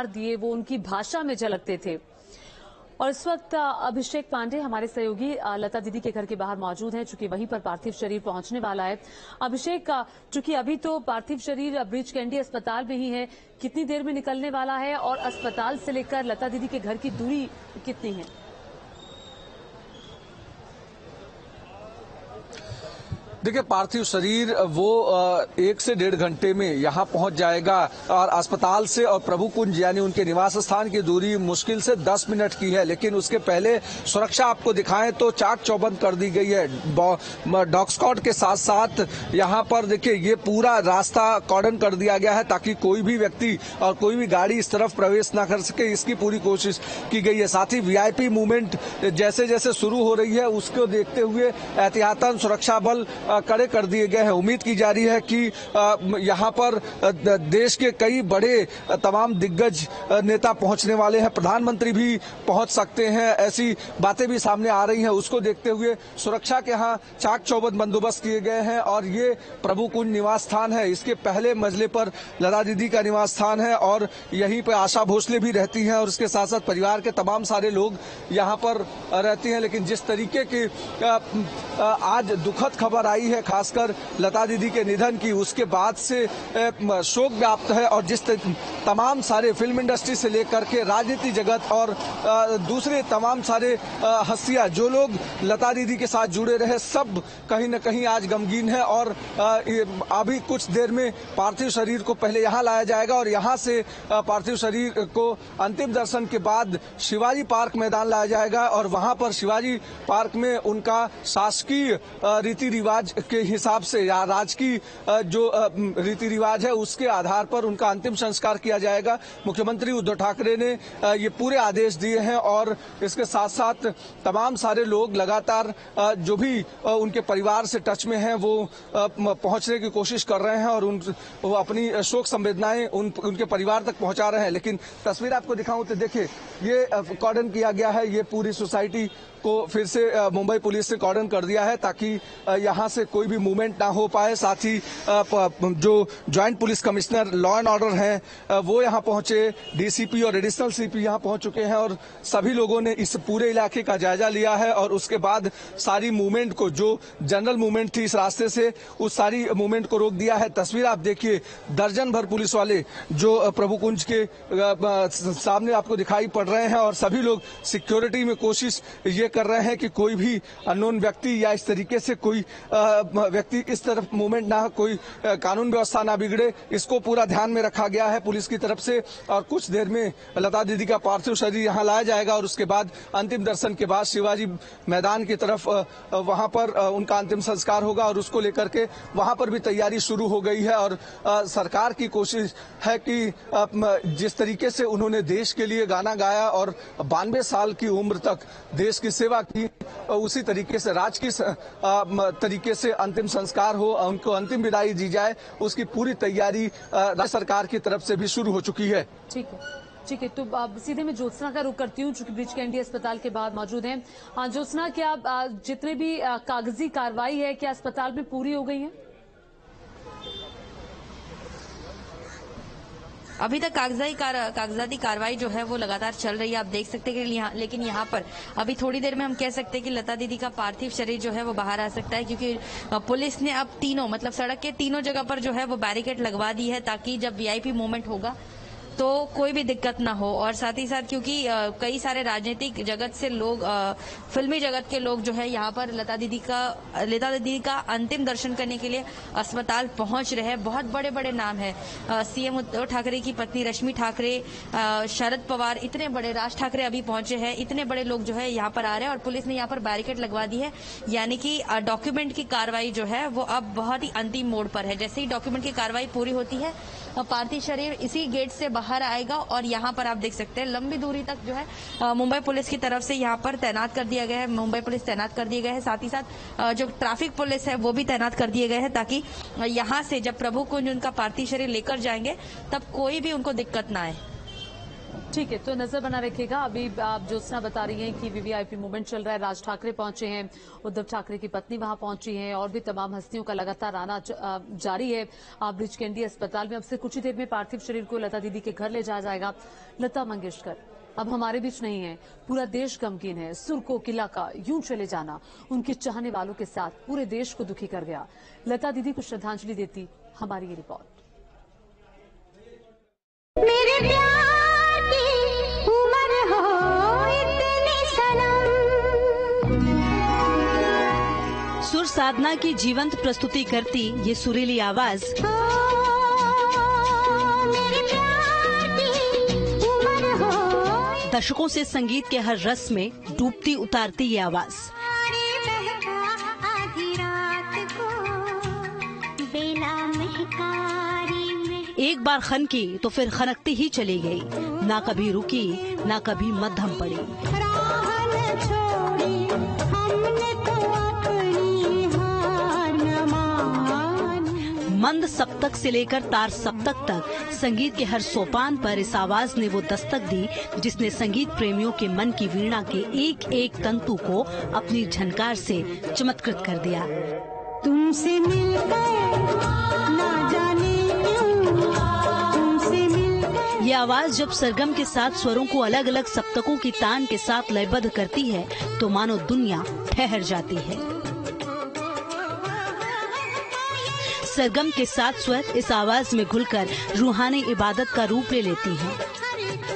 दिए वो उनकी भाषा में झलकते थे। और इस वक्त अभिषेक पांडे हमारे सहयोगी लता दीदी के घर के बाहर मौजूद हैं, चूंकि वहीं पर पार्थिव शरीर पहुंचने वाला है। अभिषेक, चूंकि अभी तो पार्थिव शरीर ब्रीच कैंडी अस्पताल में ही है, कितनी देर में निकलने वाला है और अस्पताल से लेकर लता दीदी के घर की दूरी कितनी है? देखिए, पार्थिव शरीर वो 1 से 1.5 घंटे में यहाँ पहुंच जाएगा और अस्पताल से और प्रभु कुंज यानी उनके निवास स्थान की दूरी मुश्किल से 10 मिनट की है। लेकिन उसके पहले सुरक्षा आपको दिखाएं तो चाक चौबंद कर दी गई है। डॉग स्क्वाड के साथ साथ यहाँ पर देखिए ये पूरा रास्ता कॉर्डन कर दिया गया है ताकि कोई भी व्यक्ति और कोई भी गाड़ी इस तरफ प्रवेश ना कर सके, इसकी पूरी कोशिश की गई है। साथ ही वीआईपी मूवमेंट जैसे जैसे शुरू हो रही है उसको देखते हुए एहतियातन सुरक्षा बल कड़े कर दिए गए हैं। उम्मीद की जा रही है कि यहाँ पर देश के कई बड़े तमाम दिग्गज नेता पहुंचने वाले हैं, प्रधानमंत्री भी पहुंच सकते हैं, ऐसी बातें भी सामने आ रही हैं। उसको देखते हुए सुरक्षा के यहाँ चाक चौबंद बंदोबस्त किए गए हैं और ये प्रभु कुंज निवास स्थान है। इसके पहले मंजिले पर लता दीदी का निवास स्थान है और यहीं पर आशा भोसले भी रहती हैं और उसके साथ साथ परिवार के तमाम सारे लोग यहाँ पर रहती हैं। लेकिन जिस तरीके की आज दुखद खबर आई है, खासकर लता दीदी के निधन की, उसके बाद से शोक व्याप्त है और जिस तमाम सारे फिल्म इंडस्ट्री से लेकर के राजनीति जगत और दूसरे तमाम सारे हस्तियां जो लोग लता दीदी के साथ जुड़े रहे, सब कहीं न कहीं आज गमगीन है। और अभी कुछ देर में पार्थिव शरीर को पहले यहाँ लाया जाएगा और यहाँ से पार्थिव शरीर को अंतिम दर्शन के बाद शिवाजी पार्क मैदान लाया जाएगा और वहां पर शिवाजी पार्क में उनका शासकीय रीति रिवाज के हिसाब से या राजकीय जो रीति रिवाज है उसके आधार पर उनका अंतिम संस्कार किया जाएगा। मुख्यमंत्री उद्धव ठाकरे ने ये पूरे आदेश दिए हैं और इसके साथ साथ तमाम सारे लोग लगातार जो भी उनके परिवार से टच में हैं वो पहुंचने की कोशिश कर रहे हैं और वो अपनी शोक संवेदनाएं उनके परिवार तक पहुंचा रहे हैं। लेकिन तस्वीर आपको दिखाऊं तो देखिए ये कॉर्डन किया गया है, ये पूरी सोसाइटी को फिर से मुंबई पुलिस ने कॉर्डन कर दिया है ताकि यहां से कोई भी मूवमेंट ना हो पाए। साथ ही जो joint police commissioner law and order हैं वो यहां पहुंचे, डीसीपी और एडिशनल सीपी यहां पहुंच चुके हैं और सभी लोगों ने इस पूरे इलाके का जायजा लिया है और उसके बाद सारी मूवमेंट को, जो जनरल मूवमेंट थी इस रास्ते से, उस सारी मूवमेंट को रोक दिया है। तस्वीर आप देखिए, दर्जन भर पुलिस वाले जो प्रभु कुंज के सामने आपको दिखाई पड़ रहे हैं और सभी लोग सिक्योरिटी में कोशिश ये कर रहे हैं कि कोई भी अननोन व्यक्ति या इस तरीके से कोई व्यक्ति इस तरफ मूवमेंट ना, कोई कानून व्यवस्था ना बिगड़े, इसको पूरा ध्यान में रखा गया है पुलिस की तरफ से। और कुछ देर में लता दीदी का पार्थिव शरीर यहां लाया जाएगा और उसके बाद अंतिम दर्शन के बाद शिवाजी मैदान की तरफ वहां पर उनका अंतिम संस्कार होगा और उसको लेकर के वहां पर भी तैयारी शुरू हो गई है। और सरकार की कोशिश है कि जिस तरीके से उन्होंने देश के लिए गाना गाया और 92 साल की उम्र तक देश की सेवा की, उसी तरीके से राजकीय तरीके से अंतिम संस्कार हो, उनको अंतिम विदाई दी जाए, उसकी पूरी तैयारी राज्य सरकार की तरफ से भी शुरू हो चुकी है। ठीक है, तो सीधे मैं ज्योत्सना का रुख करती हूँ, चूंकि ब्रीच कैंडी अस्पताल के बाहर मौजूद हैं। ज्योत्सना, क्या जितने भी कागजी कार्रवाई है क्या अस्पताल में पूरी हो गई है? अभी तक कागजाती कार्रवाई जो है वो लगातार चल रही है, आप देख सकते हैं। लेकिन यहाँ पर अभी थोड़ी देर में हम कह सकते हैं कि लता दीदी का पार्थिव शरीर जो है वो बाहर आ सकता है, क्योंकि पुलिस ने अब तीनों, मतलब सड़क के तीनों जगह पर जो है वो बैरिकेड लगवा दी है ताकि जब वीआईपी मूवमेंट होगा तो कोई भी दिक्कत ना हो। और साथ ही साथ क्योंकि कई सारे राजनीतिक जगत से लोग, फिल्मी जगत के लोग जो है यहाँ पर लता दीदी का अंतिम दर्शन करने के लिए अस्पताल पहुंच रहे हैं। बहुत बड़े बड़े नाम है, सीएम उद्धव ठाकरे की पत्नी रश्मि ठाकरे, शरद पवार, इतने बड़े, राज ठाकरे अभी पहुंचे हैं, इतने बड़े लोग जो है यहाँ पर आ रहे हैं और पुलिस ने यहाँ पर बैरिकेड लगवा दी है। यानी कि डॉक्यूमेंट की कार्रवाई जो है वो अब बहुत ही अंतिम मोड़ पर है। जैसे ही डॉक्यूमेंट की कार्रवाई पूरी होती है पार्थिव शरीर इसी गेट से बाहर आएगा और यहाँ पर आप देख सकते हैं लंबी दूरी तक जो है मुंबई पुलिस की तरफ से यहाँ पर तैनात कर दिया गया है, मुंबई पुलिस तैनात कर दिए गए हैं। साथ ही साथ जो ट्रैफिक पुलिस है वो भी तैनात कर दिए गए हैं ताकि यहाँ से जब प्रभु कुंज उनका पार्थिव शरीर लेकर जाएंगे तब कोई भी उनको दिक्कत ना आए। ठीक है, तो नजर बना रखिएगा। अभी आप ज्योत्सना बता रही हैं कि वीवीआईपी मूवमेंट चल रहा है, राज ठाकरे पहुंचे हैं, उद्धव ठाकरे की पत्नी वहां पहुंची हैं और भी तमाम हस्तियों का लगातार आना जारी है। ब्रिज कैंडी अस्पताल में अब से कुछ ही देर में पार्थिव शरीर को लता दीदी के घर ले जाया जाएगा। लता मंगेशकर अब हमारे बीच नहीं है, पूरा देश गमगीन है। सुर कोकिला का यूं चले जाना उनके चाहने वालों के साथ पूरे देश को दुखी कर गया। लता दीदी को श्रद्धांजलि देती हमारी ये रिपोर्ट। मेरे प्यार की उम्र हो इतनी सनम। सुर साधना की जीवंत प्रस्तुति करती ये सुरीली आवाज मेरे प्यार की उम्र हो। दशकों से संगीत के हर रस में डूबती उतारती ये आवाज। आधी रात को बेला महकारी में एक बार खनकी तो फिर खनकती ही चली गई, ना कभी रुकी ना कभी मध्यम पड़ी। राहन छोड़ी हमने तो अपनी हार न मानी। मंद सप्तक से लेकर तार सप्तक तक संगीत के हर सोपान पर इस आवाज ने वो दस्तक दी जिसने संगीत प्रेमियों के मन की वीणा के एक एक तंतु को अपनी झनकार से चमत्कृत कर दिया। तुमसे मिलकर ना जाने क्यों तुमसे मिलकर। ये आवाज जब सरगम के साथ स्वरों को अलग अलग सप्तकों की तान के साथ लयबद्ध करती है तो मानो दुनिया ठहर जाती है। सरगम के साथ स्वर इस आवाज में घुलकर रूहानी इबादत का रूप ले लेती हैं।